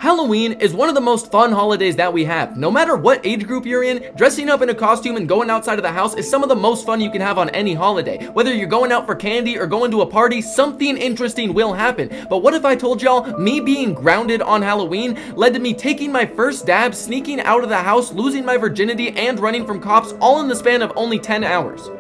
Halloween is one of the most fun holidays that we have. No matter what age group you're in, dressing up in a costume and going outside of the house is some of the most fun you can have on any holiday. Whether you're going out for candy or going to a party, something interesting will happen. But what if I told y'all me being grounded on Halloween led to me taking my first dab, sneaking out of the house, losing my virginity, and running from cops all in the span of only 10 hours?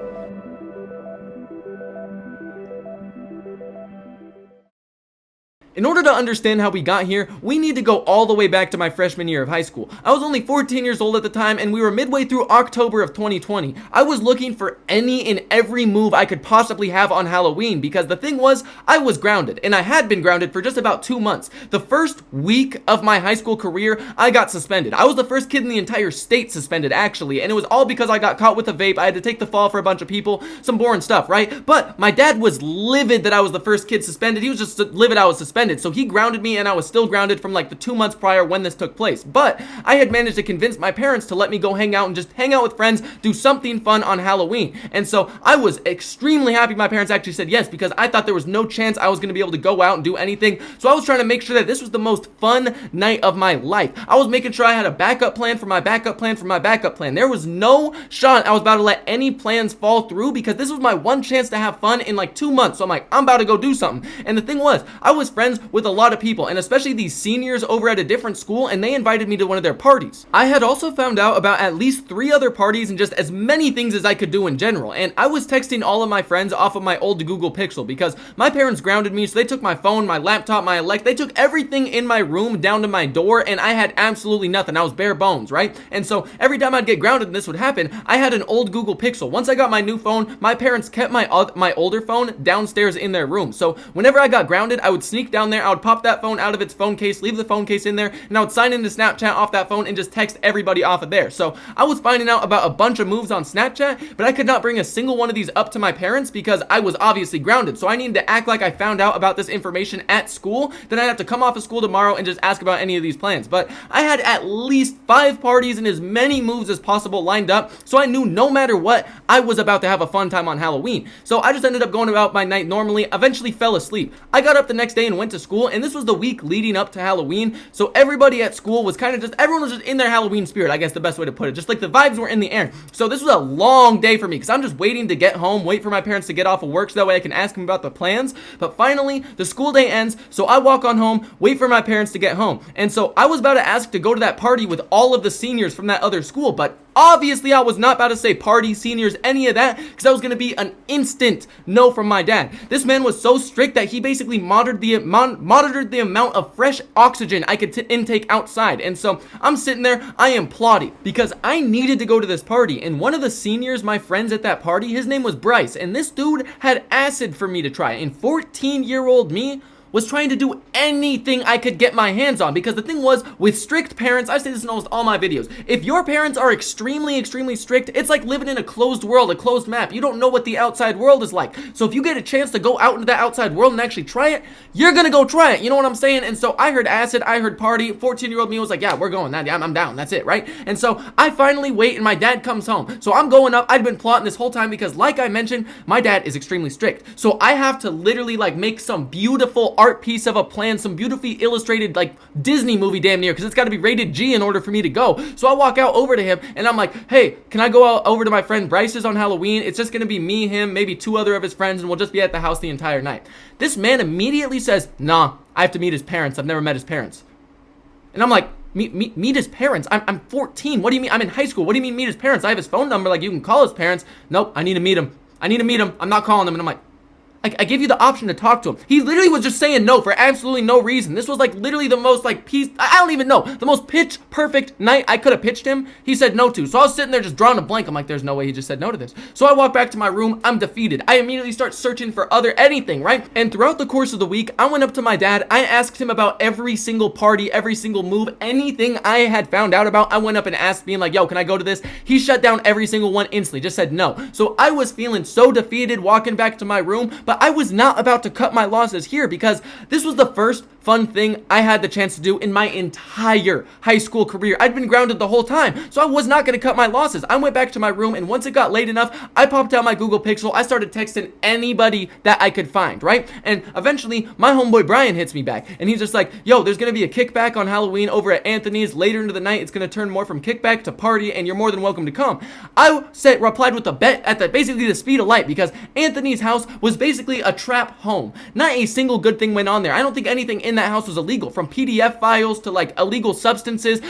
In order to understand how we got here, we need to go all the way back to my freshman year of high school. I was only 14 years old at the time, and we were midway through October of 2020. I was looking for any and every move I could possibly have on Halloween, because the thing was, I was grounded, and I had been grounded for just about 2 months. The first week of my high school career, I got suspended. I was the first kid in the entire state suspended, actually, and it was all because I got caught with a vape. I had to take the fall for a bunch of people, some boring stuff, right? But my dad was livid that I was the first kid suspended. He was just livid I was suspended. So he grounded me, and I was still grounded from like the 2 months prior when this took place. But I had managed to convince my parents to let me go hang out and just hang out with friends, do something fun on Halloween. And so I was extremely happy my parents actually said yes, because I thought there was no chance I was going to be able to go out and do anything. So I was trying to make sure that this was the most fun night of my life. I was making sure I had a backup plan for my backup plan for my backup plan. There was no shot I was about to let any plans fall through, because this was my one chance to have fun in like 2 months. So I'm like, I'm about to go do something. And the thing was, I was friends with a lot of people, and especially these seniors over at a different school, and they invited me to one of their parties. I had also found out about at least 3 other parties and just as many things as I could do in general, and I was texting all of my friends off of my old Google Pixel, because my parents grounded me, so they took my phone, my laptop, my they took everything in my room down to my door, and I had absolutely nothing. I was bare bones, right? And so every time I'd get grounded and this would happen, I had an old Google Pixel. Once I got my new phone, my parents kept my older phone downstairs in their room. So whenever I got grounded, I would sneak down there, I would pop that phone out of its phone case, leave the phone case in there, and I would sign into Snapchat off that phone and just text everybody off of there. So I was finding out about a bunch of moves on Snapchat, but I could not bring a single one of these up to my parents because I was obviously grounded. So I needed to act like I found out about this information at school. Then I'd have to come off of school tomorrow and just ask about any of these plans. But I had at least 5 parties and as many moves as possible lined up, so I knew no matter what, I was about to have a fun time on Halloween. So I just ended up going about my night normally, eventually fell asleep. I got up the next day and went to school, and this was the week leading up to Halloween, so everybody at school was kind of just, everyone was just in their Halloween spirit, I guess the best way to put it, just like the vibes were in the air. So this was a long day for me, because I'm just waiting to get home, wait for my parents to get off of work so that way I can ask them about the plans. But finally, the school day ends, so I walk on home, wait for my parents to get home, and so I was about to ask to go to that party with all of the seniors from that other school, but obviously I was not about to say party, seniors, any of that, because that was going to be an instant no from my dad. This man was so strict that he basically monitored the amount of fresh oxygen I could intake outside. And so I'm sitting there, I am plotting, because I needed to go to this party, and one of the seniors, my friends at that party, his name was Bryce, and this dude had acid for me to try, and 14-year-old me was trying to do anything I could get my hands on, because the thing was, with strict parents, I say this in almost all my videos, if your parents are extremely strict, it's like living in a closed world, a closed map. You don't know what the outside world is like. So if you get a chance to go out into that outside world and actually try it, you're gonna go try it, you know what I'm saying? And so I heard acid, I heard party, 14-year-old me was like, yeah, we're going, I'm down, that's it, right? And so I finally wait, and my dad comes home. So I'm going up, I'd been plotting this whole time, because like I mentioned, my dad is extremely strict. So I have to literally like make some beautiful art piece of a plan, some beautifully illustrated like Disney movie damn near, because it's got to be rated G in order for me to go. So I walk out over to him, and I'm like, hey, can I go out over to my friend Bryce's on Halloween? It's just gonna be me, him, maybe 2 other of his friends, and we'll just be at the house the entire night. This man immediately says, nah, I have to meet his parents. I've never met his parents. And I'm like, meet his parents? I'm 14. What do you mean? I'm in high school. What do you mean meet his parents? I have his phone number, like you can call his parents. Nope, I need to meet him. I'm not calling them. And I'm like, I gave you the option to talk to him. He literally was just saying no for absolutely no reason. This was like literally the most like I don't even know, the most pitch perfect night I could have pitched him. He said no to. So I was sitting there just drawing a blank. I'm like, there's no way he just said no to this. So I walk back to my room. I'm defeated. I immediately start searching for anything, right? And throughout the course of the week, I went up to my dad. I asked him about every single party, every single move, anything I had found out about. I went up and asked, being like, yo, can I go to this? He shut down every single one instantly, just said no. So I was feeling so defeated walking back to my room, but I was not about to cut my losses here, because this was the first fun thing I had the chance to do in my entire high school career. I'd been grounded the whole time, so I was not going to cut my losses. I went back to my room, and once it got late enough, I popped out my Google Pixel. I started texting anybody that I could find, right? And eventually, my homeboy Brian hits me back, and he's just like, yo, there's going to be a kickback on Halloween over at Anthony's. Later into the night, it's going to turn more from kickback to party, and you're more than welcome to come. I replied with a bet at basically the speed of light, because Anthony's house was basically a trap home. Not a single good thing went on there. I don't think anything in that house was illegal, from PDF files to like illegal substances.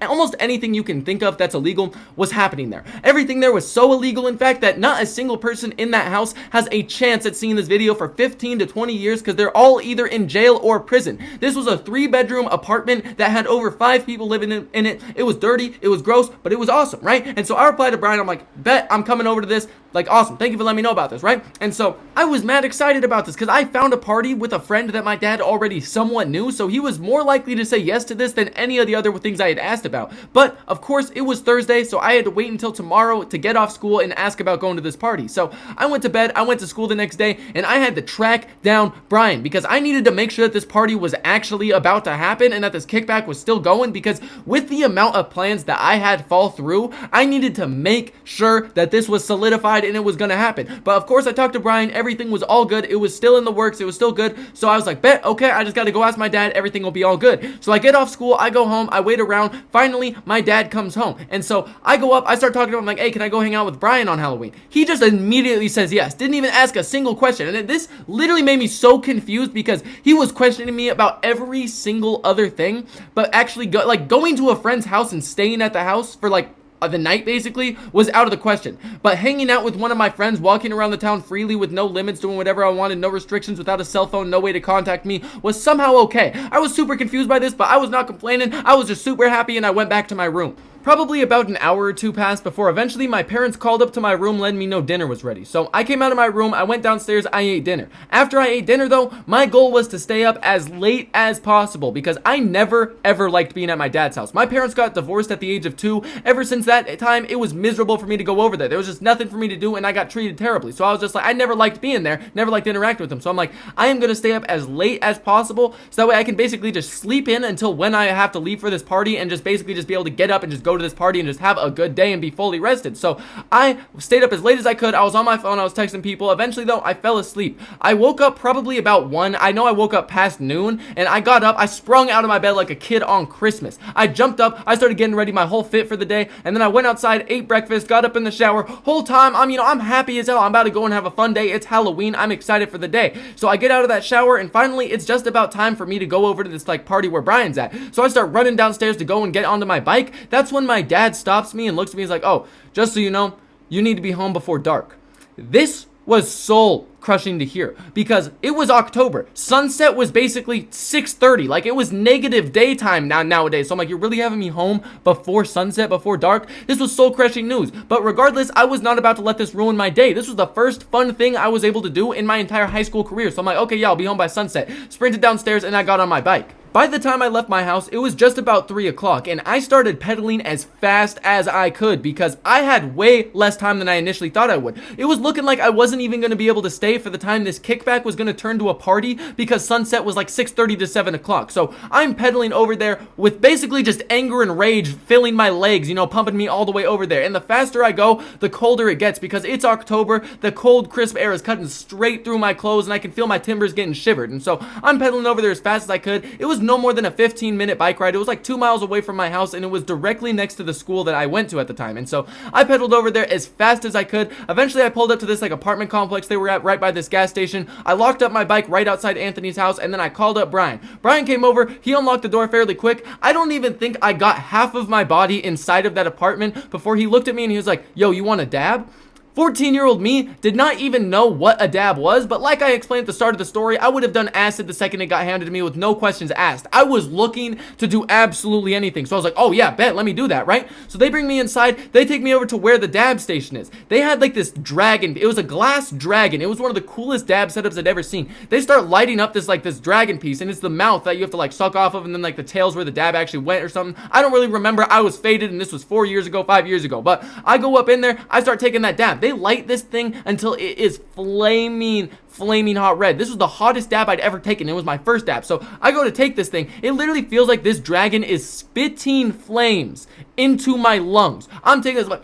Almost anything you can think of that's illegal was happening there. Everything there was so illegal, in fact, that not a single person in that house has a chance at seeing this video for 15 to 20 years, because they're all either in jail or prison. This was a 3-bedroom apartment that had over 5 people living in it. It was dirty, it was gross, but it was awesome, right? And so I replied to Brian, I'm like, bet I'm coming over to this. Like, awesome, thank you for letting me know about this, right? And so I was mad excited about this, because I found a party with a friend that my dad already somewhat knew, so he was more likely to say yes to this than any of the other things I had asked about. But of course, it was Thursday, so I had to wait until tomorrow to get off school and ask about going to this party. So I went to bed, I went to school the next day, and I had to track down Brian, because I needed to make sure that this party was actually about to happen and that this kickback was still going, because with the amount of plans that I had fall through, I needed to make sure that this was solidified and it was gonna happen. But of course, I talked to Brian, everything was all good, it was still in the works, it was still good. So I was like, bet, okay, I just gotta go ask my dad, everything will be all good. So I get off school, I go home, I wait around, finally my dad comes home, and so I go up, I start talking to him, like, hey, can I go hang out with Brian on Halloween? He just immediately says yes, didn't even ask a single question. And this literally made me so confused, because he was questioning me about every single other thing, but actually going to a friend's house and staying at the house for like the night basically was out of the question. But hanging out with one of my friends, walking around the town freely with no limits, doing whatever I wanted, no restrictions, without a cell phone, no way to contact me, was somehow okay. I was super confused by this, but I was not complaining. I was just super happy, and I went back to my room. Probably about an hour or two passed before eventually my parents called up to my room letting me know dinner was ready. So I came out of my room, I went downstairs, I ate dinner. After I ate dinner though, my goal was to stay up as late as possible, because I never ever liked being at my dad's house. My parents got divorced at the age of 2. Ever since that time, it was miserable for me to go over there. There was just nothing for me to do, and I got treated terribly. So I was just like, I never liked being there, never liked interacting with them. So I'm like, I am gonna stay up as late as possible, so that way I can basically just sleep in until when I have to leave for this party, and just basically just be able to get up and just go to this party and just have a good day and be fully rested. So I stayed up as late as I could. I was on my phone, I was texting people. Eventually though, I fell asleep. I woke up probably about 1. I know I woke up past noon, and I got up, I sprung out of my bed like a kid on Christmas. I jumped up, I started getting ready, my whole fit for the day, and then I went outside, ate breakfast, got up in the shower. Whole time, I'm happy as hell. I'm about to go and have a fun day. It's Halloween. I'm excited for the day. So I get out of that shower, and finally it's just about time for me to go over to this like party where Brian's at. So I start running downstairs to go and get onto my bike. That's when my dad stops me and looks at me. He's like, oh, just so you know, you need to be home before dark. This was soul crushing to hear, because it was October. Sunset was basically 6:30. Like, it was negative daytime nowadays. So I'm like, you're really having me home before sunset, before dark? This was soul crushing news. But regardless, I was not about to let this ruin my day. This was the first fun thing I was able to do in my entire high school career. So I'm like, okay, yeah, I'll be home by sunset. Sprinted downstairs, and I got on my bike. By the time I left my house, it was just about 3 o'clock, and I started pedaling as fast as I could, because I had way less time than I initially thought I would. It was looking like I wasn't even going to be able to stay for the time this kickback was going to turn to a party, because sunset was like 6:30 to 7 o'clock. So I'm pedaling over there with basically just anger and rage filling my legs, pumping me all the way over there. And the faster I go, the colder it gets, because it's October. The cold, crisp air is cutting straight through my clothes, and I can feel my timbers getting shivered. And so I'm pedaling over there as fast as I could. It was no more than a 15-minute bike ride. It was like 2 miles away from my house, and it was directly next to the school that I went to at the time. And so I pedaled over there as fast as I could. Eventually I pulled up to this like apartment complex they were at right by this gas station. I locked up my bike right outside Anthony's house, and then I called up Brian. Brian came over, he unlocked the door fairly quick. I don't even think I got half of my body inside of that apartment before he looked at me and he was like, yo, you want a dab? 14-year-old me did not even know what a dab was, but like I explained at the start of the story, I would have done acid the second it got handed to me with no questions asked. I was looking to do absolutely anything. So I was like, oh yeah, bet, let me do that, right? So they bring me inside, they take me over to where the dab station is. They had like this dragon, it was a glass dragon. It was one of the coolest dab setups I'd ever seen. They start lighting up this dragon piece, and it's the mouth that you have to like suck off of, and then like the tail's where the dab actually went or something. I don't really remember. I was faded, and this was 4 years ago, 5 years ago, but I go up in there, I start taking that dab. dab. They light this thing until it is flaming hot red. This was the hottest dab I'd ever taken. It was my first dab. So I go to take this thing. It literally feels like this dragon is spitting flames into my lungs. I'm taking this like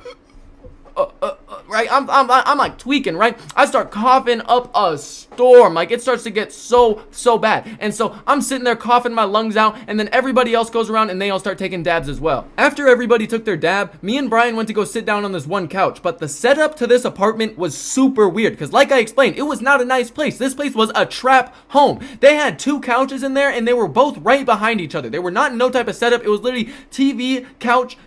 right? I'm like tweaking, right? I start coughing up a storm. Like, it starts to get so bad. And so I'm sitting there coughing my lungs out, and then everybody else goes around and they all start taking dabs as well. After everybody took their dab, me and Brian went to go sit down on this one couch, but the setup to this apartment was super weird because, like I explained, it was not a nice place. This place was a trap home. They had 2 couches in there, and they were both right behind each other. They were not no type of setup. It was literally TV, couch,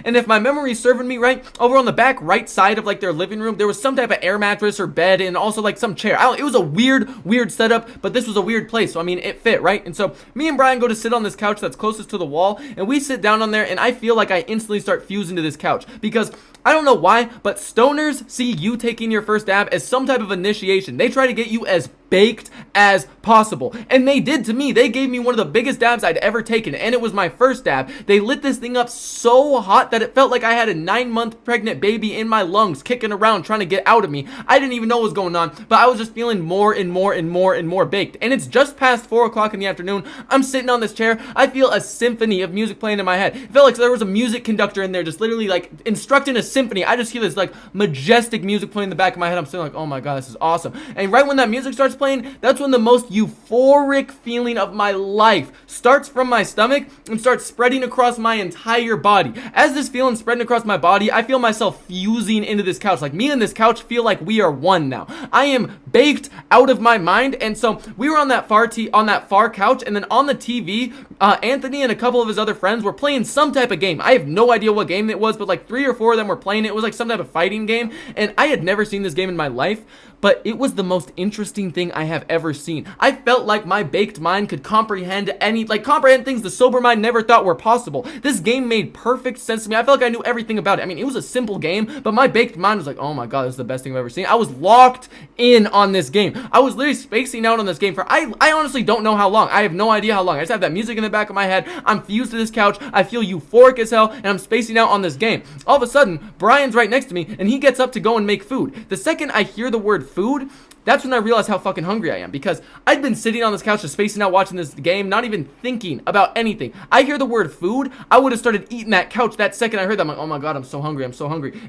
and if my memory is serving me right, over on the back right side of like their living room, there was some type of air mattress or bed, and also like some chair. It was a weird setup, but this was a weird place, so I mean, it fit, right? And so me and Brian go to sit on this couch that's closest to the wall, and we sit down on there, and I feel like I instantly start fusing to this couch because I don't know why, but stoners see you taking your first dab as some type of initiation. They try to get you as baked as possible, and they did to me. They gave me one of the biggest dabs I'd ever taken, and it was my first dab. They lit this thing up so hot that it felt like I had a 9-month pregnant baby in my lungs kicking around trying to get out of me. I didn't even know what was going on, but I was just feeling more and more baked. And it's just past 4 o'clock in the afternoon. I'm sitting on this chair. I feel a symphony of music playing in my head. It felt like there was a music conductor in there just literally like instructing a symphony. I just hear this like majestic music playing in the back of my head. I'm sitting like, oh my god, this is awesome. And right when that music starts playing, that's when the most euphoric feeling of my life starts from my stomach and starts spreading across my entire body. As this feeling spreading across my body, I feel myself fusing into this couch. Like, me and this couch feel like we are one now. I am baked out of my mind. And so we were on that far couch, and then on the TV, Anthony and a couple of his other friends were playing some type of game. I have no idea what game it was, but like 3 or 4 of them were playing it. It was like some type of fighting game, and I had never seen this game in my life, but it was the most interesting thing I have ever seen. I felt like my baked mind could comprehend things the sober mind never thought were possible. This game made perfect sense to me. I felt like I knew everything about it. I mean, it was a simple game, but my baked mind was like, oh my god, this is the best thing I've ever seen. I was locked in on this game. I was literally spacing out on this game for, I honestly don't know how long. I have no idea how long. I just have that music in the back of my head. I'm fused to this couch. I feel euphoric as hell, and I'm spacing out on this game. All of a sudden, Brian's right next to me, and he gets up to go and make food. The second I hear the word food, that's when I realized how fucking hungry I am, because I'd been sitting on this couch just spacing out watching this game, not even thinking about anything. I hear the word food, I would have started eating that couch that second I heard that. I'm like, oh my god, I'm so hungry.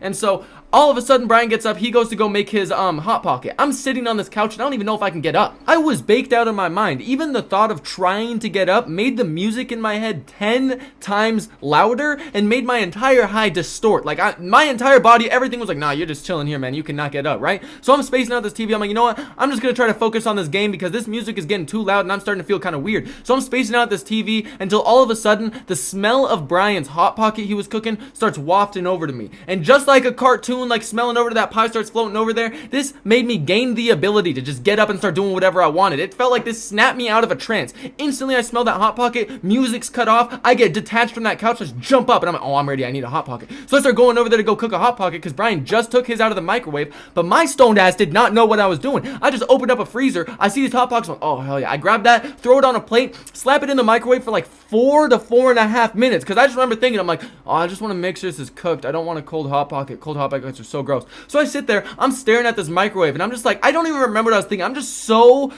And so all of a sudden, Brian gets up, he goes to go make his hot pocket. I'm sitting on this couch and I don't even know if I can get up. I was baked out of my mind. Even the thought of trying to get up made the music in my head 10 times louder and made my entire high distort. Like, my entire body, everything was like, nah, you're just chilling here, man. You cannot get up, right? So I'm spacing out this TV. I'm like, you know what? I'm just gonna try to focus on this game because this music is getting too loud and I'm starting to feel kind of weird. So I'm spacing out this TV until all of a sudden the smell of Brian's hot pocket he was cooking starts wafting over to me. And just like a cartoon, like smelling over to that pie starts floating over there, this made me gain the ability to just get up and start doing whatever I wanted. It felt like this snapped me out of a trance. Instantly I smell that hot pocket, music's cut off, I get detached from that couch, just jump up, and I'm like, oh, I'm ready, I need a hot pocket. So I start going over there to go cook a hot pocket because Brian just took his out of the microwave, but my stoned ass did not know what I was doing. I just opened up a freezer, I see these hot pockets, I'm like, oh hell yeah. I grab that, throw it on a plate, slap it in the microwave for like 4 to 4.5 minutes, because I just remember thinking, I'm like, oh, I just want to make sure this is cooked. I don't want a cold hot pocket. Cold hot pockets are so gross. So I sit there, I'm staring at this microwave, and I'm just like, I don't even remember what I was thinking. I'm just so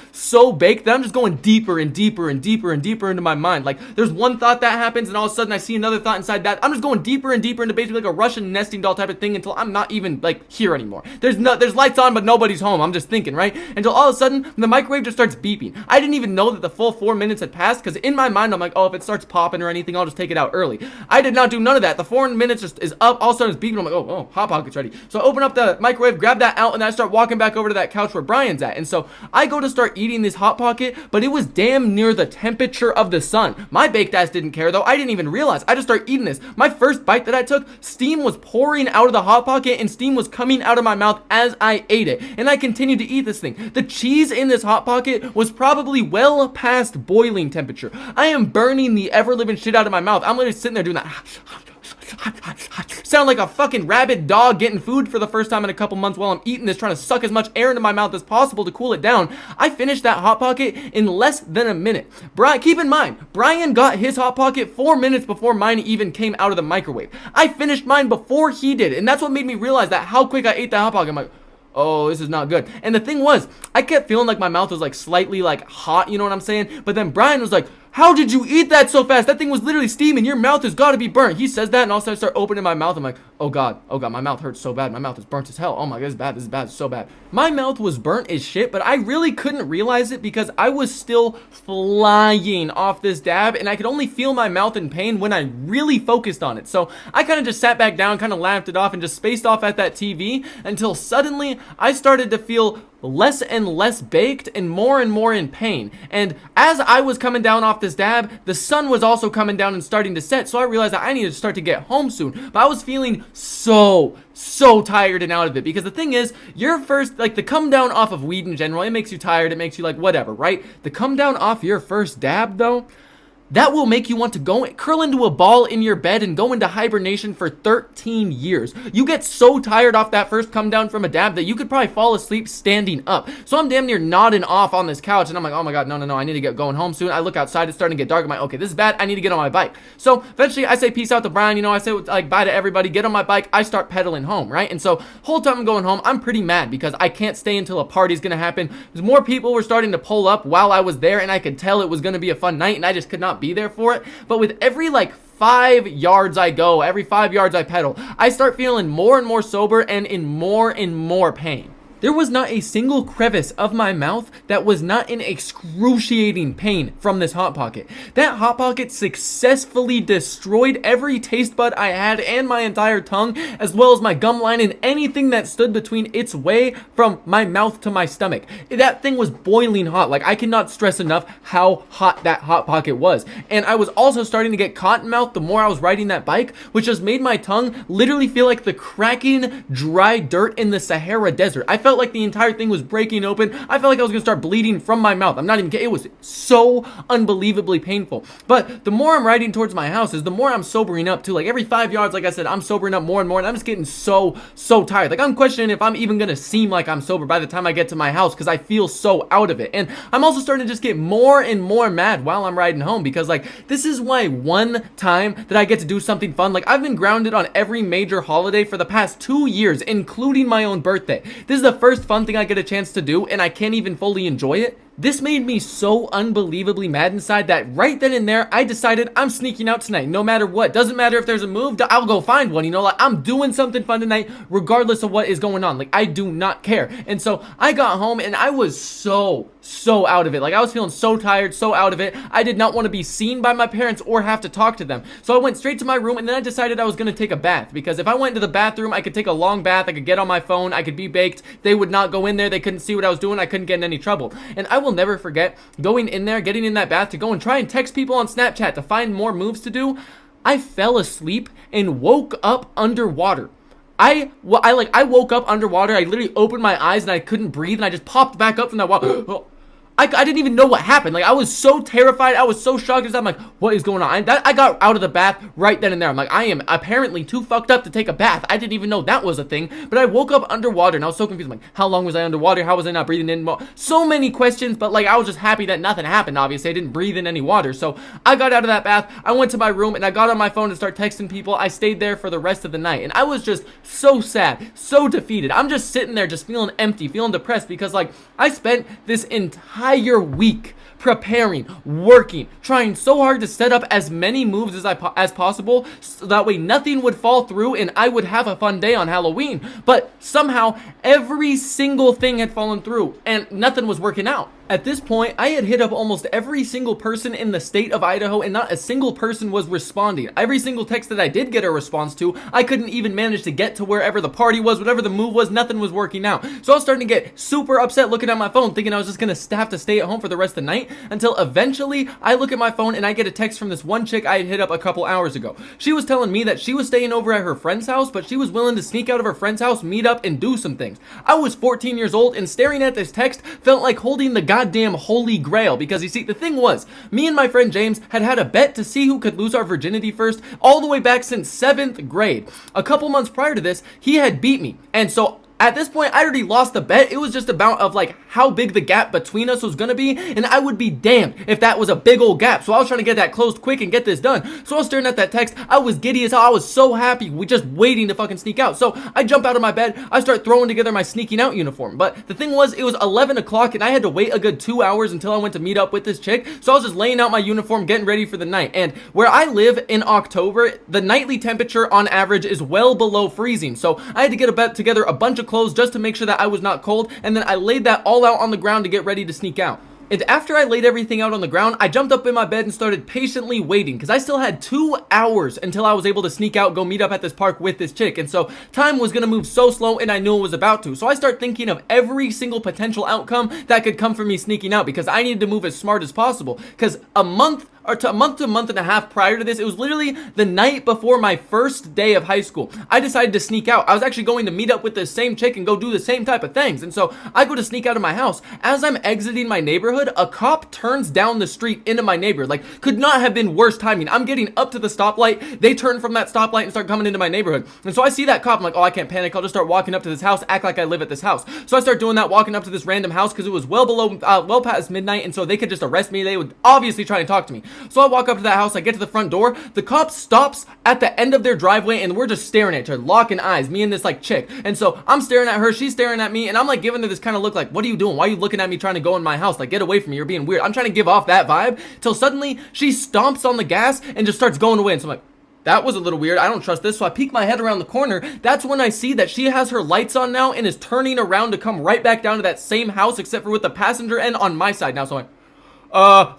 baked that I'm just going deeper and deeper into my mind. Like, there's one thought that happens, and all of a sudden I see another thought inside that. I'm just going deeper and deeper into basically like a Russian nesting doll type of thing until I'm not even like here anymore. There's lights on, but nobody's home. I'm just thinking, right? Until all of a sudden the microwave just starts beeping. I didn't even know that the full 4 minutes had passed, because in my mind I'm like, oh, if it starts popping or anything, I'll just take it out early. I did not do none of that. The 4 minutes just is up. All of a sudden it's beeping. I'm like, oh, hot pocket's ready. So I open up the microwave, grab that out, and then I start walking back over to that couch where Brian's at. And so I go to start eating this hot pocket, but it was damn near the temperature of the sun. My baked ass didn't care though. I didn't even realize. I just started eating this. My first bite that I took, steam was pouring out of the hot pocket and steam was coming out of my mouth as I ate it. And I continued to eat this thing. The cheese in this hot pocket was probably well past boiling temperature. I am burning the ever living shit out of my mouth. I'm literally sitting there doing that sound like a fucking rabid dog getting food for the first time in a couple months while I'm eating this, trying to suck as much air into my mouth as possible to cool it down. I finished that Hot Pocket in less than a minute. Keep in mind, Brian got his Hot Pocket 4 minutes before mine even came out of the microwave. I finished mine before he did, and that's what made me realize that how quick I ate that Hot Pocket. I'm like, oh, this is not good. And the thing was, I kept feeling like my mouth was like slightly like hot, you know what I'm saying? But then Brian was like, how did you eat that so fast? That thing was literally steaming. Your mouth has got to be burnt. He says that, and also I start opening my mouth. I'm like, oh god, my mouth hurts so bad. My mouth is burnt as hell. Oh my god, this is bad, it's so bad. My mouth was burnt as shit, but I really couldn't realize it because I was still flying off this dab, and I could only feel my mouth in pain when I really focused on it. So I kind of just sat back down, kind of laughed it off, and just spaced off at that TV until suddenly I started to feel less and less baked and more in pain. And as I was coming down off this dab, the sun was also coming down and starting to set, so I realized that I needed to start to get home soon. But I was feeling so tired and out of it, because the thing is, your first, like, the come down off of weed in general, it makes you tired, it makes you like whatever, right? The come down off your first dab though, that will make you want to go curl into a ball in your bed and go into hibernation for 13 years. You get so tired off that first come down from a dab that you could probably fall asleep standing up. So I'm damn near nodding off on this couch, and I'm like, oh my god, no, I need to get going home soon. I look outside, it's starting to get dark. I'm like, okay, this is bad. I need to get on my bike. So eventually I say peace out to Brian, you know, I say like bye to everybody, get on my bike, I start pedaling home, right? And so whole time I'm going home, I'm pretty mad because I can't stay until a party's gonna happen. Because more people were starting to pull up while I was there, and I could tell it was gonna be a fun night, and I just could not be there for it. But with every like 5 yards I go, every 5 yards I pedal, I start feeling more and more sober and in more pain. There was not a single crevice of my mouth that was not in excruciating pain from this Hot Pocket. That Hot Pocket successfully destroyed every taste bud I had and my entire tongue, as well as my gum line and anything that stood between its way from my mouth to my stomach. That thing was boiling hot. Like, I cannot stress enough how hot that Hot Pocket was. And I was also starting to get cotton mouth the more I was riding that bike, which just made my tongue literally feel like the cracking dry dirt in the Sahara Desert. I felt like the entire thing was breaking open. I felt like I was gonna start bleeding from my mouth. I'm not even kidding. It was so unbelievably painful. But the more I'm riding towards my house is the more I'm sobering up too. Like every 5 yards, like I said, I'm sobering up more and more, and I'm just getting so tired. Like I'm questioning if I'm even gonna seem like I'm sober by the time I get to my house because I feel so out of it. And I'm also starting to just get more and more mad while I'm riding home because like this is why one time that I get to do something fun. Like I've been grounded on every major holiday for the past 2 years, including my own birthday. This is the first fun thing I get a chance to do, and I can't even fully enjoy it. This made me so unbelievably mad inside that right then and there, I decided I'm sneaking out tonight, no matter what. Doesn't matter if there's a move, I'll go find one, you know, like I'm doing something fun tonight, regardless of what is going on. Like, I do not care. And so I got home and I was so out of it. Like, I was feeling so tired, so out of it. I did not want to be seen by my parents or have to talk to them. So I went straight to my room, and then I decided I was going to take a bath, because if I went into the bathroom, I could take a long bath, I could get on my phone, I could be baked. They would not go in there, they couldn't see what I was doing, I couldn't get in any trouble. And I will never forget going in there, getting in that bath to go and try and text people on Snapchat to find more moves to do. I fell asleep and woke up underwater. I woke up underwater. I literally opened my eyes and I couldn't breathe, and I just popped back up from that water. I didn't even know what happened. Like, I was so terrified. I was so shocked. I'm like, what is going on? I got out of the bath right then and there. I'm like, I am apparently too fucked up to take a bath. I didn't even know that was a thing. But I woke up underwater, and I was so confused. I'm like, how long was I underwater? How was I not breathing in? So many questions, but like, I was just happy that nothing happened, obviously. I didn't breathe in any water. So I got out of that bath. I went to my room, and I got on my phone to start texting people. I stayed there for the rest of the night. And I was just so sad, so defeated. I'm just sitting there just feeling empty, feeling depressed, because like, I spent this entire week preparing, working, trying so hard to set up as many moves as possible, so that way nothing would fall through and I would have a fun day on Halloween. But somehow every single thing had fallen through and nothing was working out. At this point, I had hit up almost every single person in the state of Idaho, and not a single person was responding. Every single text that I did get a response to, I couldn't even manage to get to wherever the party was, whatever the move was, nothing was working out. So I was starting to get super upset looking at my phone, thinking I was just gonna have to stay at home for the rest of the night, until eventually I look at my phone and I get a text from this one chick I had hit up a couple hours ago. She was telling me that she was staying over at her friend's house, but she was willing to sneak out of her friend's house, meet up, and do some things. I was 14 years old, and staring at this text felt like holding the goddamn holy grail, because you see, the thing was, me and my friend James had a bet to see who could lose our virginity first all the way back since 7th grade. A couple months prior to this, he had beat me, and so at this point, I already lost the bet. It was just about of like how big the gap between us was gonna be, and I would be damned if that was a big old gap. So I was trying to get that closed quick and get this done. So I was staring at that text. I was giddy as hell. I was so happy. We just waiting to fucking sneak out. So I jump out of my bed. I start throwing together my sneaking out uniform. But the thing was, it was 11 o'clock, and I had to wait a good 2 hours until I went to meet up with this chick. So I was just laying out my uniform, getting ready for the night. And where I live in October, the nightly temperature on average is well below freezing. So I had to get together a bunch of clothes just to make sure that I was not cold, and then I laid that all out on the ground to get ready to sneak out. And after I laid everything out on the ground, I jumped up in my bed and started patiently waiting, because I still had 2 hours until I was able to sneak out, go meet up at this park with this chick. And so time was gonna move so slow, and I knew it was about to. So I start thinking of every single potential outcome that could come from me sneaking out, because I needed to move as smart as possible. Because a month to a month and a half prior to this, it was literally the night before my first day of high school, I decided to sneak out. I was actually going to meet up with the same chick and go do the same type of things. And so I go to sneak out of my house. As I'm exiting my neighborhood, a cop turns down the street into my neighborhood. Like, could not have been worse timing. I'm getting up to the stoplight. They turn from that stoplight and start coming into my neighborhood. And so I see that cop. I'm like, oh, I can't panic. I'll just start walking up to this house, act like I live at this house. So I start doing that, walking up to this random house, because it was well past midnight, and so they could just arrest me. They would obviously try to talk to me. So I walk up to that house. I get to the front door. The cop stops at the end of their driveway, and we're just staring at each other, locking eyes, me and this like chick. And so I'm staring at her, she's staring at me, and I'm like giving her this kind of look like, what are you doing? Why are you looking at me trying to go in my house? Like, get away from me, you're being weird. I'm trying to give off that vibe, till suddenly she stomps on the gas and just starts going away. And so I'm like, that was a little weird. I don't trust this. So I peek my head around the corner. That's when I see that she has her lights on now and is turning around to come right back down to that same house, except for with the passenger end on my side now. So I'm like,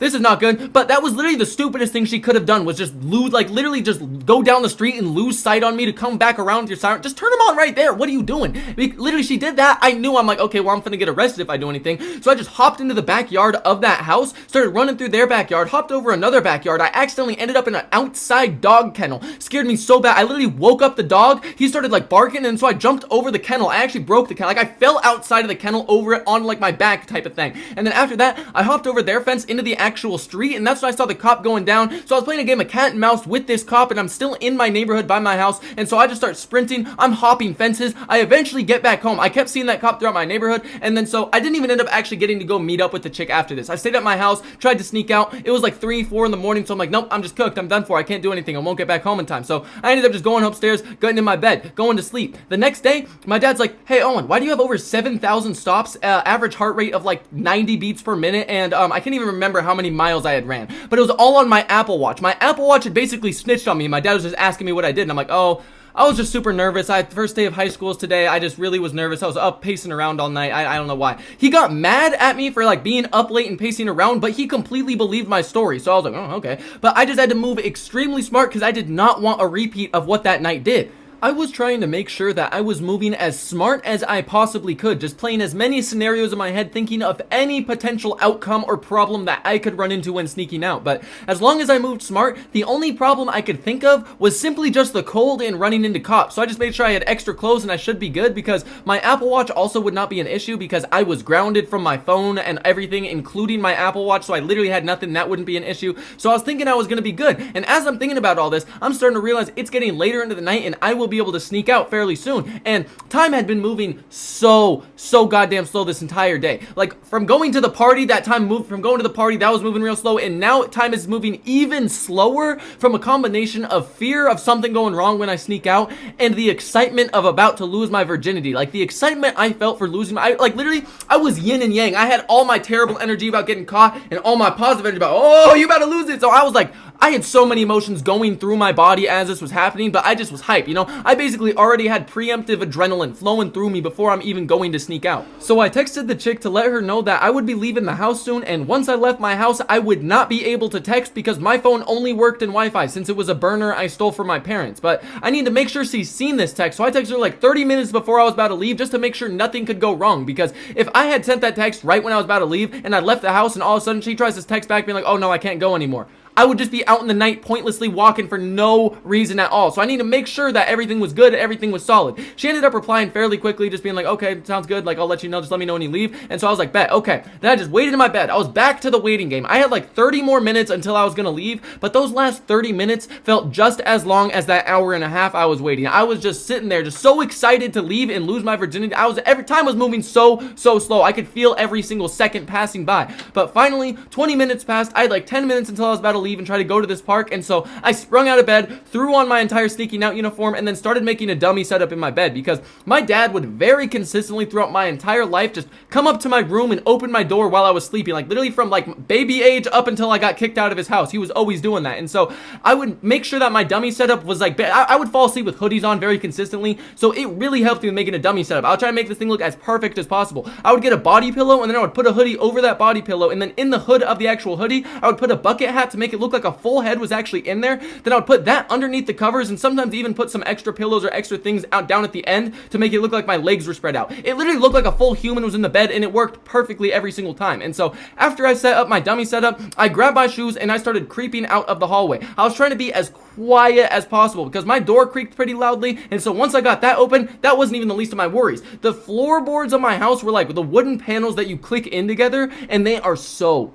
this is not good. But that was literally the stupidest thing she could have done, was just lose, like literally just go down the street and lose sight on me to come back around with your siren. Just turn them on right there. What are you doing? Literally, she did that. I knew. I'm like, okay, well, I'm finna get arrested if I do anything. So I just hopped into the backyard of that house, started running through their backyard, hopped over another backyard. I accidentally ended up in an outside dog kennel. Scared me so bad. I literally woke up the dog. He started like barking, and so I jumped over the kennel. I actually broke the kennel. Like, I fell outside of the kennel over it on like my back type of thing. And then after that, I hopped over their fence into the actual street, and that's when I saw the cop going down. So I was playing a game of cat and mouse with this cop, and I'm still in my neighborhood by my house, and so I just start sprinting. I'm hopping fences. I eventually get back home. I kept seeing that cop throughout my neighborhood, and then so I didn't even end up actually getting to go meet up with the chick after this. I stayed at my house, tried to sneak out. It was like 3, 4 in the morning, so I'm like, nope, I'm just cooked. I'm done for. I can't do anything. I won't get back home in time. So I ended up just going upstairs, getting in my bed, going to sleep. The next day, my dad's like, hey, Owen, why do you have over 7,000 stops, average heart rate of like 90 beats per minute, and I can't even remember how many miles I had ran. But it was all on my Apple Watch. My Apple Watch had basically snitched on me. My dad was just asking me what I did, and I'm like, oh, I was just super nervous. First day of high school is today. I just really was nervous. I was up pacing around all night. I don't know why. He got mad at me for like being up late and pacing around, but he completely believed my story. So I was like, oh, okay. But I just had to move extremely smart, because I did not want a repeat of what that night did. I was trying to make sure that I was moving as smart as I possibly could, just playing as many scenarios in my head, thinking of any potential outcome or problem that I could run into when sneaking out. But as long as I moved smart, the only problem I could think of was simply just the cold and running into cops. So I just made sure I had extra clothes and I should be good, because my Apple Watch also would not be an issue, because I was grounded from my phone and everything, including my Apple Watch. So I literally had nothing. That wouldn't be an issue. So I was thinking I was going to be good. And as I'm thinking about all this, I'm starting to realize it's getting later into the night, and I will be able to sneak out fairly soon. And time had been moving so goddamn slow this entire day. Like, from going to the party, that time moved. From going to the party, that was moving real slow, and now time is moving even slower, from a combination of fear of something going wrong when I sneak out, and the excitement of about to lose my virginity. Like, the excitement I felt for losing my, like, literally, I was yin and yang. I had all my terrible energy about getting caught, and all my positive energy about, oh, you about to lose it. So I was like, I had so many emotions going through my body as this was happening, but I just was hyped, you know? I basically already had preemptive adrenaline flowing through me before I'm even going to sneak out. So I texted the chick to let her know that I would be leaving the house soon, and once I left my house, I would not be able to text, because my phone only worked in Wi-Fi, since it was a burner I stole from my parents. But I need to make sure she's seen this text, so I texted her like 30 minutes before I was about to leave, just to make sure nothing could go wrong, because if I had sent that text right when I was about to leave, and I left the house, and all of a sudden she tries to text back being like, oh no, I can't go anymore, I would just be out in the night pointlessly walking for no reason at all. So I need to make sure that everything was good, everything was solid. She ended up replying fairly quickly, just being like, okay, sounds good, like I'll let you know, just let me know when you leave. And so I was like, bet, okay. Then I just waited in my bed. I was back to the waiting game. I had like 30 more minutes until I was gonna leave, but those last 30 minutes felt just as long as that hour and a half I was waiting. I was just sitting there just so excited to leave and lose my virginity. Every time was moving so slow. I could feel every single second passing by. But finally 20 minutes passed. I had like 10 minutes until I was about to leave and try to go to this park, and so I sprung out of bed, threw on my entire sneaking out uniform, and then started making a dummy setup in my bed, because my dad would very consistently throughout my entire life just come up to my room and open my door while I was sleeping, like literally from like baby age up until I got kicked out of his house. He was always doing that. And so I would make sure that my dummy setup was like, I would fall asleep with hoodies on very consistently, so it really helped me with making a dummy setup. I'll try to make this thing look as perfect as possible. I would get a body pillow, and then I would put a hoodie over that body pillow, and then in the hood of the actual hoodie I would put a bucket hat to make it look like a full head was actually in there. Then I would put that underneath the covers, and sometimes even put some extra pillows or extra things out down at the end to make it look like my legs were spread out. It literally looked like a full human was in the bed, and it worked perfectly every single time. And so after I set up my dummy setup, I grabbed my shoes and I started creeping out of the hallway. I was trying to be as quiet as possible because my door creaked pretty loudly, and so once I got that open, that wasn't even the least of my worries. The floorboards of my house were like the wooden panels that you click in together, and they are so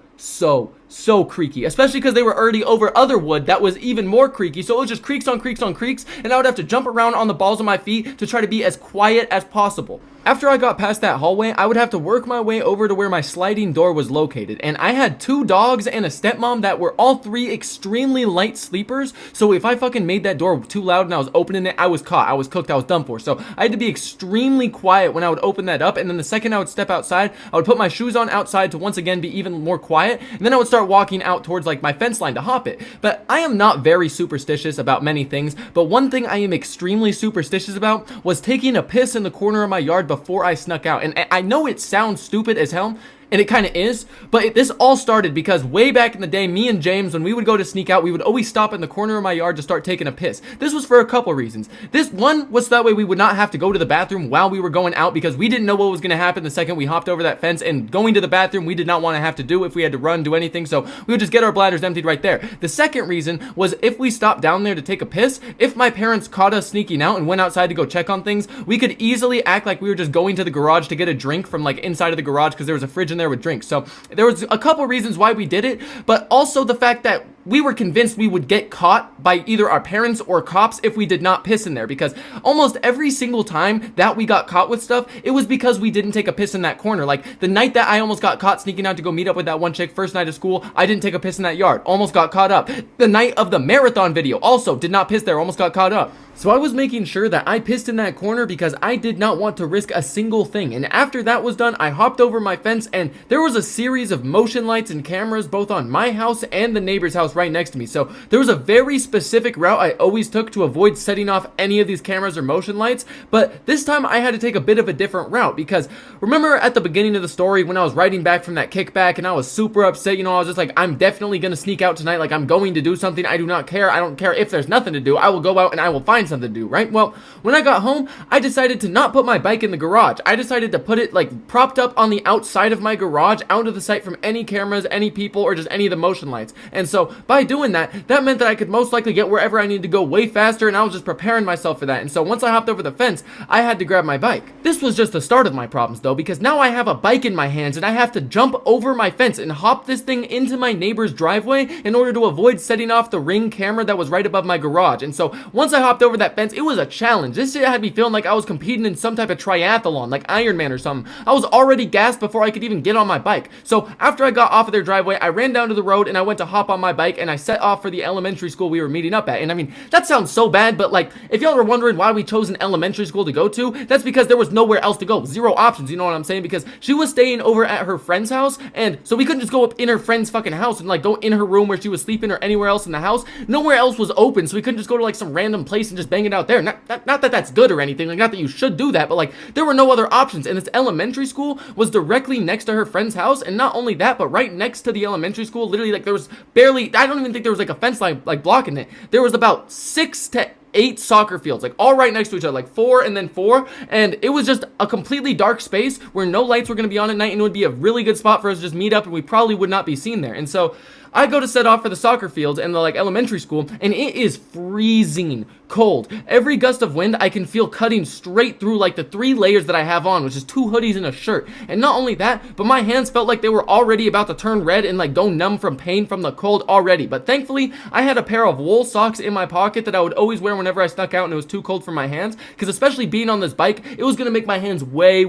creaky, especially because they were already over other wood that was even more creaky. So it was just creaks on creaks on creaks, and I would have to jump around on the balls of my feet to try to be as quiet as possible. After I got past that hallway, I would have to work my way over to where my sliding door was located, and I had 2 dogs and a stepmom that were all 3 extremely light sleepers. So if I fucking made that door too loud and I was opening it, I was caught, I was cooked, I was done for. So I had to be extremely quiet when I would open that up, and then the second I would step outside, I would put my shoes on outside to once again be even more quiet, and then I would start walking out towards like my fence line to hop it. But I am not very superstitious about many things, but one thing I am extremely superstitious about was taking a piss in the corner of my yard before I snuck out. And I know it sounds stupid as hell, and it kind of is, but this all started because way back in the day, me and James, when we would go to sneak out, we would always stop in the corner of my yard to start taking a piss. This was for a couple reasons. This one was so that way we would not have to go to the bathroom while we were going out, because we didn't know what was going to happen the second we hopped over that fence, and going to the bathroom we did not want to have to do if we had to run, do anything, so we would just get our bladders emptied right there. The second reason was if we stopped down there to take a piss, if my parents caught us sneaking out and went outside to go check on things, we could easily act like we were just going to the garage to get a drink from like inside of the garage, because there was a fridge in there with drinks. So there was a couple reasons why we did it, but also the fact that we were convinced we would get caught by either our parents or cops if we did not piss in there, because almost every single time that we got caught with stuff, it was because we didn't take a piss in that corner. Like the night that I almost got caught sneaking out to go meet up with that one chick first night of school, I didn't take a piss in that yard, almost got caught up. The night of the marathon video, also did not piss there, almost got caught up. So I was making sure that I pissed in that corner because I did not want to risk a single thing. And after that was done, I hopped over my fence, and there was a series of motion lights and cameras both on my house and the neighbor's house right next to me. So there was a very specific route I always took to avoid setting off any of these cameras or motion lights, but this time I had to take a bit of a different route, because remember at the beginning of the story when I was riding back from that kickback and I was super upset, you know, I was just like, I'm definitely gonna sneak out tonight, like I'm going to do something, I do not care, I don't care if there's nothing to do, I will go out and I will find something to do, right? Well, when I got home, I decided to not put my bike in the garage. I decided to put it like propped up on the outside of my garage, out of the sight from any cameras, any people, or just any of the motion lights. And so by doing that, that meant that I could most likely get wherever I needed to go way faster, and I was just preparing myself for that. And so once I hopped over the fence, I had to grab my bike. This was just the start of my problems though, because now I have a bike in my hands and I have to jump over my fence and hop this thing into my neighbor's driveway in order to avoid setting off the Ring camera that was right above my garage. And so once I hopped over that fence, it was a challenge. This shit had me feeling like I was competing in some type of triathlon, like Iron Man or something. I was already gassed before I could even get on my bike. So after I got off of their driveway, I ran down to the road and I went to hop on my bike, and I set off for the elementary school we were meeting up at. And I mean, that sounds so bad, but like, if y'all were wondering why we chose an elementary school to go to, that's because there was nowhere else to go. Zero options, you know what I'm saying? Because she was staying over at her friend's house, and so we couldn't just go up in her friend's fucking house and like go in her room where she was sleeping or anywhere else in the house. Nowhere else was open, so we couldn't just go to like some random place and just bang it out there. Not that that's good or anything, like not that you should do that, but like there were no other options. And this elementary school was directly next to her friend's house, and not only that, but right next to the elementary school, literally like there was barely, I don't even think there was like a fence line like blocking it. There was about 6 to 8 soccer fields, like all right next to each other, like 4 and then 4, and it was just a completely dark space where no lights were going to be on at night, and it would be a really good spot for us to just meet up, and we probably would not be seen there. And so I go to set off for the soccer fields in the like elementary school, and it is freezing cold. Every gust of wind I can feel cutting straight through like the 3 layers that I have on, which is 2 hoodies and a shirt. And not only that, but my hands felt like they were already about to turn red and like go numb from pain from the cold already. But thankfully, I had a pair of wool socks in my pocket that I would always wear whenever I snuck out and it was too cold for my hands, because especially being on this bike, it was gonna make my hands way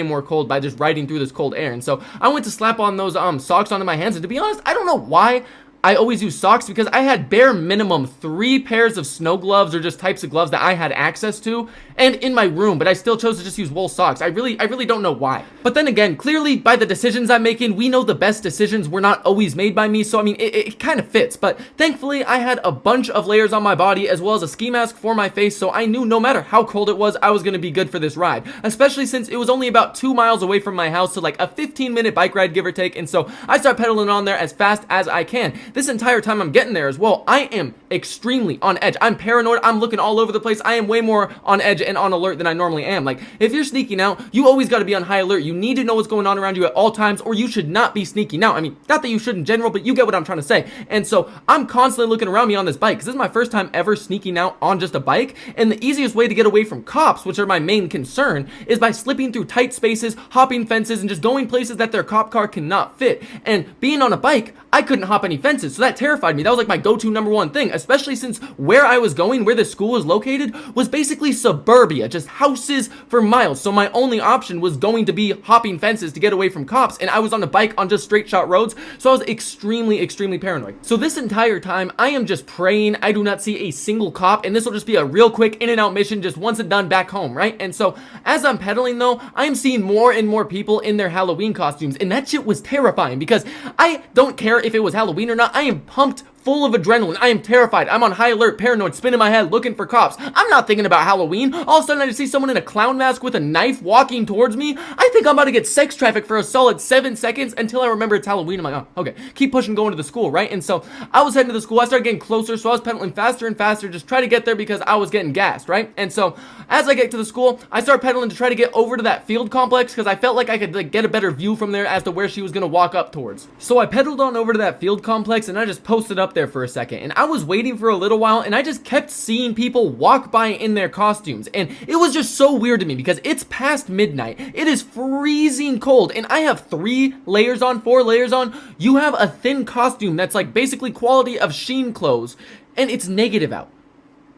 more cold by just riding through this cold air. And so I went to slap on those socks onto my hands, and to be honest, I don't know why I always use socks, because I had bare minimum 3 pairs of snow gloves or just types of gloves that I had access to and in my room, but I still chose to just use wool socks. I really don't know why. But then again, clearly by the decisions I'm making, we know the best decisions were not always made by me, so I mean, it kind of fits. But thankfully, I had a bunch of layers on my body as well as a ski mask for my face, so I knew no matter how cold it was, I was going to be good for this ride, especially since it was only about 2 miles away from my house, so like a 15-minute bike ride, give or take. And so I start pedaling on there as fast as I can. This entire time I'm getting there as well, I am extremely on edge. I'm paranoid. I'm looking all over the place. I am way more on edge and on alert than I normally am. Like, if you're sneaking out, you always got to be on high alert. You need to know what's going on around you at all times, or you should not be sneaking out. I mean, not that you should in general, but you get what I'm trying to say. And so I'm constantly looking around me on this bike, because this is my first time ever sneaking out on just a bike. And the easiest way to get away from cops, which are my main concern, is by slipping through tight spaces, hopping fences, and just going places that their cop car cannot fit. And being on a bike, I couldn't hop any fences, so that terrified me. That was like my go-to number one thing, especially since where I was going, where the school was located, was basically suburbia, just houses for miles. So my only option was going to be hopping fences to get away from cops, and I was on a bike on just straight shot roads, so I was extremely paranoid. So this entire time, I am just praying I do not see a single cop, and this will just be a real quick in and out mission, just once and done, back home, right? And so as I'm pedaling though, I am seeing more and more people in their Halloween costumes, and that shit was terrifying, because I don't care if it was Halloween or not. I am pumped, full of adrenaline. I am terrified. I'm on high alert, paranoid, spinning my head, looking for cops. I'm not thinking about Halloween. All of a sudden, I just see someone in a clown mask with a knife walking towards me. I think I'm about to get sex trafficked for a solid 7 seconds until I remember it's Halloween. I'm like, oh, okay. Keep pushing, going to the school, right? And so I was heading to the school. I started getting closer, so I was pedaling faster and faster, just try to get there because I was getting gassed, right? And so as I get to the school, I start pedaling to try to get over to that field complex because I felt like I could like get a better view from there as to where she was going to walk up towards. So I pedaled on over to that field complex, and I just posted up there for a second. And I was waiting for a little while, and I just kept seeing people walk by in their costumes, and it was just so weird to me because it's past midnight. It is freezing cold, and I have 3 layers on, 4 layers on. You have a thin costume that's like basically quality of Shein clothes, and it's negative out.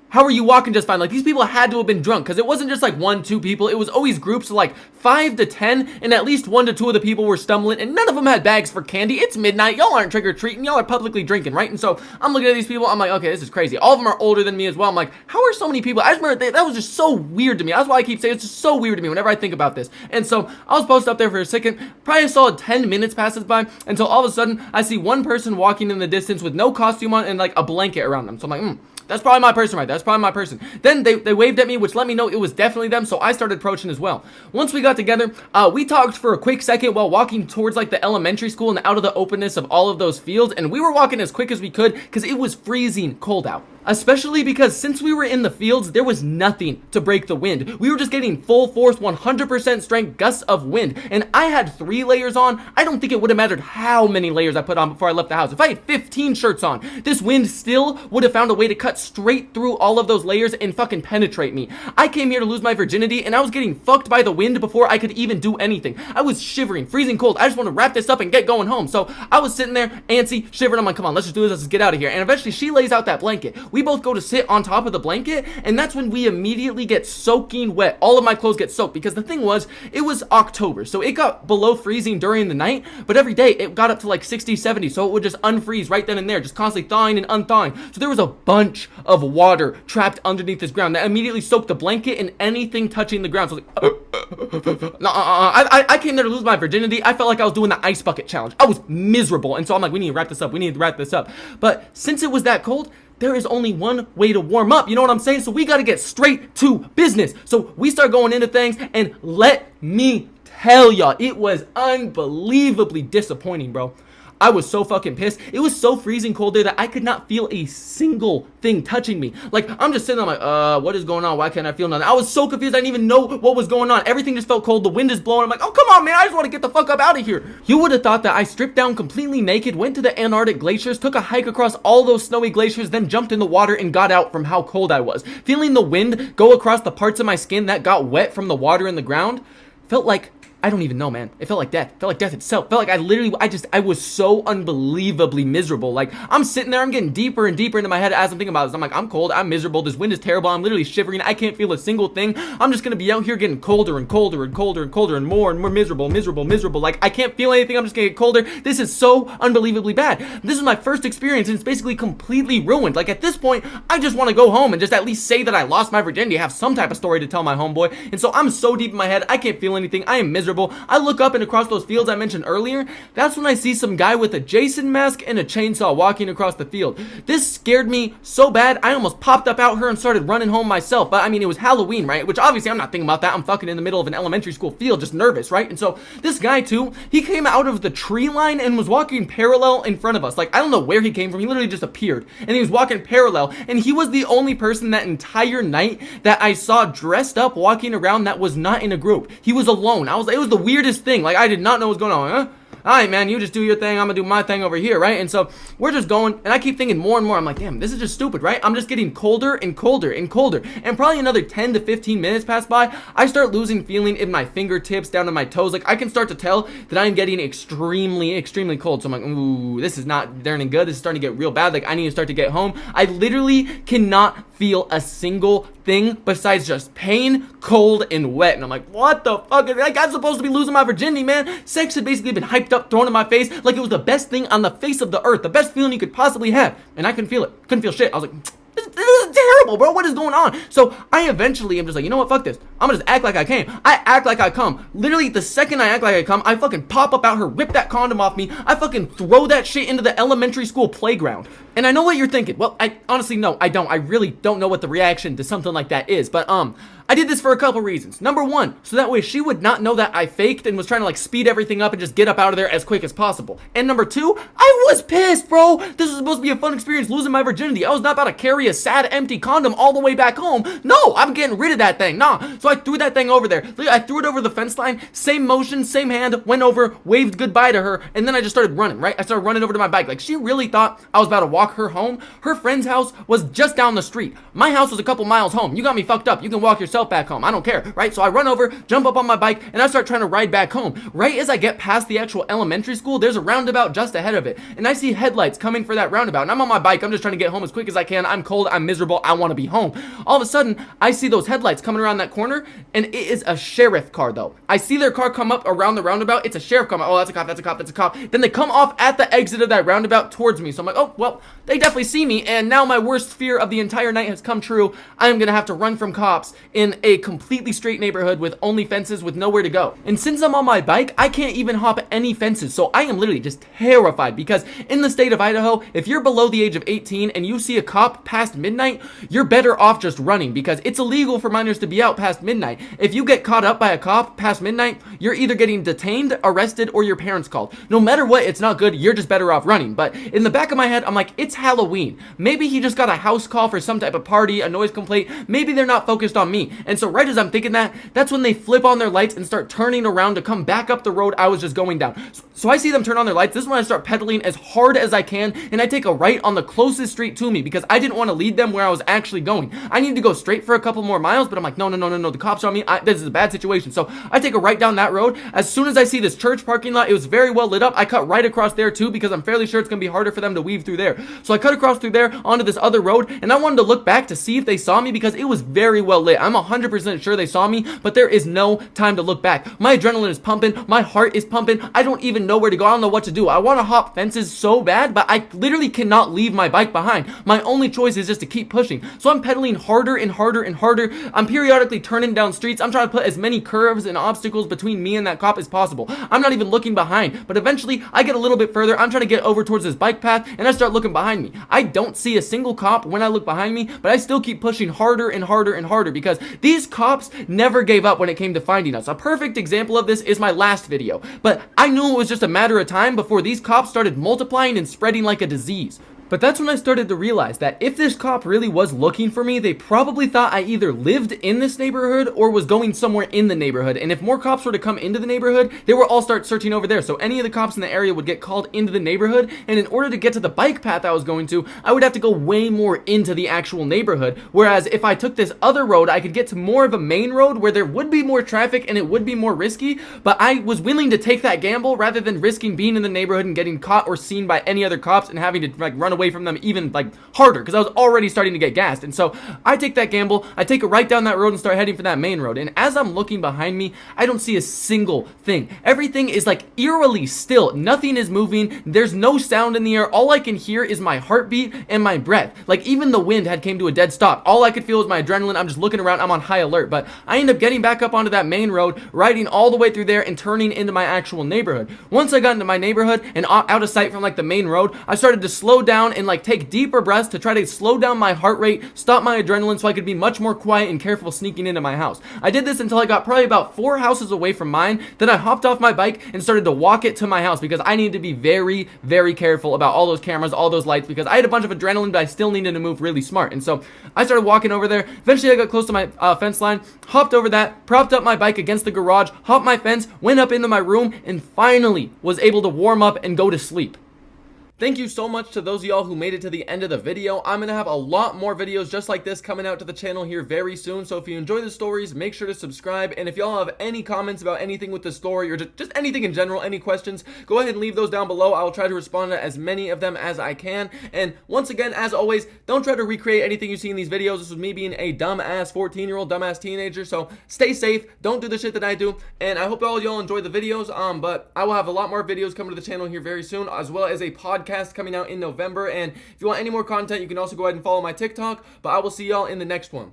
How are you walking just fine? Like, these people had to have been drunk, because it wasn't just like 1, 2 people. It was always groups of like 5 to 10, and at least 1 to 2 of the people were stumbling, and none of them had bags for candy. It's midnight. Y'all aren't trick-or-treating. Y'all are publicly drinking, right? And so I'm looking at these people. I'm like, okay, this is crazy. All of them are older than me as well. I'm like, how are so many people? I just remember that was just so weird to me. That's why I keep saying it's just so weird to me whenever I think about this. And so I was posted up there for a second. Probably a solid 10 minutes passes by until all of a sudden I see one person walking in the distance with no costume on and like a blanket around them. So I'm like, that's probably my person right there. That's probably my person. Then they waved at me, which let me know it was definitely them, so I started approaching as well. Once we got together, we talked for a quick second while walking towards like the elementary school and out of the openness of all of those fields, and we were walking as quick as we could because it was freezing cold out. Especially because since we were in the fields, there was nothing to break the wind. We were just getting full force, 100% strength gusts of wind. And I had 3 layers on. I don't think it would have mattered how many layers I put on before I left the house. If I had 15 shirts on, this wind still would have found a way to cut straight through all of those layers and fucking penetrate me. I came here to lose my virginity, and I was getting fucked by the wind before I could even do anything. I was shivering, freezing cold. I just want to wrap this up and get going home. So I was sitting there, antsy, shivering. I'm like, come on, let's just do this. Let's just get out of here. And eventually she lays out that blanket. We both go to sit on top of the blanket, and that's when we immediately get soaking wet. All of my clothes get soaked because the thing was, it was October, so it got below freezing during the night, but every day it got up to like 60, 70, so it would just unfreeze right then and there, just constantly thawing and unthawing. So there was a bunch of water trapped underneath this ground that immediately soaked the blanket and anything touching the ground. So I was like, I came there to lose my virginity. I felt like I was doing the ice bucket challenge. I was miserable, and so I'm like, we need to wrap this up. We need to wrap this up. But since it was that cold, there is only one way to warm up, you know what I'm saying? So we got to get straight to business. So we start going into things, and let me tell y'all, it was unbelievably disappointing, bro. I was so fucking pissed. It was so freezing cold there that I could not feel a single thing touching me. Like, I'm just sitting there, I'm like, what is going on? Why can't I feel nothing? I was so confused. I didn't even know what was going on. Everything just felt cold. The wind is blowing. I'm like, oh, come on, man. I just want to get the fuck up out of here. You would have thought that I stripped down completely naked, went to the Antarctic glaciers, took a hike across all those snowy glaciers, then jumped in the water and got out from how cold I was. Feeling the wind go across the parts of my skin that got wet from the water in the ground felt like, I don't even know, man. It felt like death. It felt like death itself. It felt like I was so unbelievably miserable. Like, I'm sitting there, I'm getting deeper and deeper into my head as I'm thinking about this. I'm like, I'm cold, I'm miserable, this wind is terrible, I'm literally shivering, I can't feel a single thing. I'm just gonna be out here getting colder and colder and colder and colder and more miserable. Like, I can't feel anything, I'm just gonna get colder. This is so unbelievably bad. This is my first experience and it's basically completely ruined. Like, at this point, I just want to go home and just at least say that I lost my virginity, have some type of story to tell my homeboy. And so I'm so deep in my head, I can't feel anything, I am miserable. I look up and across those fields I mentioned earlier, that's when I see some guy with a Jason mask and a chainsaw walking across the field. This scared me so bad, I almost popped up out here and started running home myself. But I mean, it was Halloween, right? Which obviously I'm not thinking about that. I'm fucking in the middle of an elementary school field, just nervous, right? And so this guy too, he came out of the tree line and was walking parallel in front of us. Like, I don't know where he came from. He literally just appeared and he was walking parallel. And he was the only person that entire night that I saw dressed up walking around that was not in a group. He was alone. It was the weirdest thing. Like, I did not know what was going on. Huh? Alright, man, you just do your thing, I'm gonna do my thing over here, right? And so we're just going, and I keep thinking more and more. I'm like, damn, this is just stupid, right? I'm just getting colder and colder and colder. And probably another 10 to 15 minutes pass by, I start losing feeling in my fingertips down to my toes. Like, I can start to tell that I'm getting extremely cold. So I'm like, ooh, this is not turning good. This is starting to get real bad. Like, I need to start to get home. I literally cannot feel a single thing besides just pain, cold, and wet. And I'm like, what the fuck? Like, I'm supposed to be losing my virginity, man. Sex had basically been hyped up, thrown in my face like it was the best thing on the face of the earth, the best feeling you could possibly have. And I couldn't feel it. Couldn't feel shit. I was like, this is terrible, bro. What is going on? So I eventually am just like, you know what? Fuck this. I'm gonna just act like I came. I act like I come. Literally, the second I act like I come, I fucking pop up out here, rip that condom off me. I fucking throw that shit into the elementary school playground. And I know what you're thinking. Well, I honestly, no, I don't. I really don't know what the reaction to something like that is. But, I did this for a couple reasons. Number one, so that way she would not know that I faked and was trying to like speed everything up and just get up out of there as quick as possible. And number two, I was pissed, bro. This was supposed to be a fun experience, losing my virginity. I was not about to carry a sad, empty condom all the way back home. No, I'm getting rid of that thing. Nah. So I threw that thing over there. I threw it over the fence line, same motion, same hand, went over, waved goodbye to her, and then I just started running, right? I started running over to my bike. Like, she really thought I was about to walk her home. Her friend's house was just down the street. My house was a couple miles home. You got me fucked up. You can walk yourself back home. I don't care, right? So I run over, jump up on my bike, and I start trying to ride back home. Right as I get past the actual elementary school, there's a roundabout just ahead of it, and I see headlights coming for that roundabout, and I'm on my bike. I'm just trying to get home as quick as I can. I'm cold, I'm miserable, I want to be home. All of a sudden, I see those headlights coming around that corner, and it is a sheriff car, though. I see their car come up around the roundabout. It's a sheriff car. Oh, that's a cop, that's a cop, that's a cop. Then they come off at the exit of that roundabout towards me. So I'm like, oh, well, they definitely see me, and now my worst fear of the entire night has come true. I am gonna have to run from cops in a completely straight neighborhood with only fences with nowhere to go. And since I'm on my bike, I can't even hop any fences. So I am literally just terrified, because in the state of Idaho, if you're below the age of 18 and you see a cop past midnight, you're better off just running, because it's illegal for minors to be out past midnight. If you get caught up by a cop past midnight, you're either getting detained, arrested, or your parents called. No matter what, it's not good. You're just better off running. But in the back of my head, I'm like, it's Halloween. Maybe he just got a house call for some type of party, a noise complaint. Maybe they're not focused on me. And so right as I'm thinking that, that's when they flip on their lights and start turning around to come back up the road I was just going down. So I see them turn on their lights. This is when I start pedaling as hard as I can, and I take a right on the closest street to me, because I didn't want to lead them where I was actually going. I need to go straight for a couple more miles, but I'm like, no, the cops are on me. This is a bad situation. So I take a right down that road. As soon as I see this church parking lot, it was very well lit up. I cut right across there too, because I'm fairly sure it's going to be harder for them to weave through there. So I cut across through there onto this other road, and I wanted to look back to see if they saw me, because it was very well lit. I'm 100% sure they saw me, but there is no time to look back. My adrenaline is pumping. My heart is pumping. I don't even know where to go. I don't know what to do. I want to hop fences so bad, but I literally cannot leave my bike behind. My only choice is just to keep pushing. So I'm pedaling harder and harder and harder. I'm periodically turning down streets. I'm trying to put as many curves and obstacles between me and that cop as possible. I'm not even looking behind, but eventually I get a little bit further. I'm trying to get over towards this bike path, and I start looking behind. behind me. I don't see a single cop when I look behind me, but I still keep pushing harder and harder and harder because these cops never gave up when it came to finding us. A perfect example of this is my last video, but I knew it was just a matter of time before these cops started multiplying and spreading like a disease. But that's when I started to realize that if this cop really was looking for me, they probably thought I either lived in this neighborhood or was going somewhere in the neighborhood. And if more cops were to come into the neighborhood, they would all start searching over there. So any of the cops in the area would get called into the neighborhood. And in order to get to the bike path I was going to, I would have to go way more into the actual neighborhood. Whereas if I took this other road, I could get to more of a main road where there would be more traffic and it would be more risky. But I was willing to take that gamble rather than risking being in the neighborhood and getting caught or seen by any other cops and having to like run away from them even like harder because I was already starting to get gassed. And so I take that gamble, I take it right down that road and start heading for that main road. And as I'm looking behind me, I don't see a single thing. Everything is like eerily still. Nothing is moving. There's no sound in the air. All I can hear is my heartbeat and my breath. Like even the wind had came to a dead stop. All I could feel was my adrenaline. I'm just looking around. I'm on high alert. But I end up getting back up onto that main road, riding all the way through there and turning into my actual neighborhood. Once I got into my neighborhood and out of sight from like the main road, I started to slow down and like take deeper breaths to try to slow down my heart rate, stop my adrenaline so I could be much more quiet and careful sneaking into my house. I did this until I got probably about 4 houses away from mine. Then I hopped off my bike and started to walk it to my house because I needed to be very, very careful about all those cameras, all those lights, because I had a bunch of adrenaline, but I still needed to move really smart. And so I started walking over there. Eventually I got close to my fence line, hopped over that, propped up my bike against the garage, hopped my fence, went up into my room, and finally was able to warm up and go to sleep. Thank you so much to those of y'all who made it to the end of the video. I'm going to have a lot more videos just like this coming out to the channel here very soon. So if you enjoy the stories, make sure to subscribe. And if y'all have any comments about anything with the story or just anything in general, any questions, go ahead and leave those down below. I will try to respond to as many of them as I can. And once again, as always, don't try to recreate anything you see in these videos. This was me being a dumbass 14-year-old dumbass teenager. So stay safe. Don't do the shit that I do. And I hope all y'all enjoy the videos. But I will have a lot more videos coming to the channel here very soon, as well as a podcast coming out in November. And if you want any more content, you can also go ahead and follow my TikTok, but I will see y'all in the next one.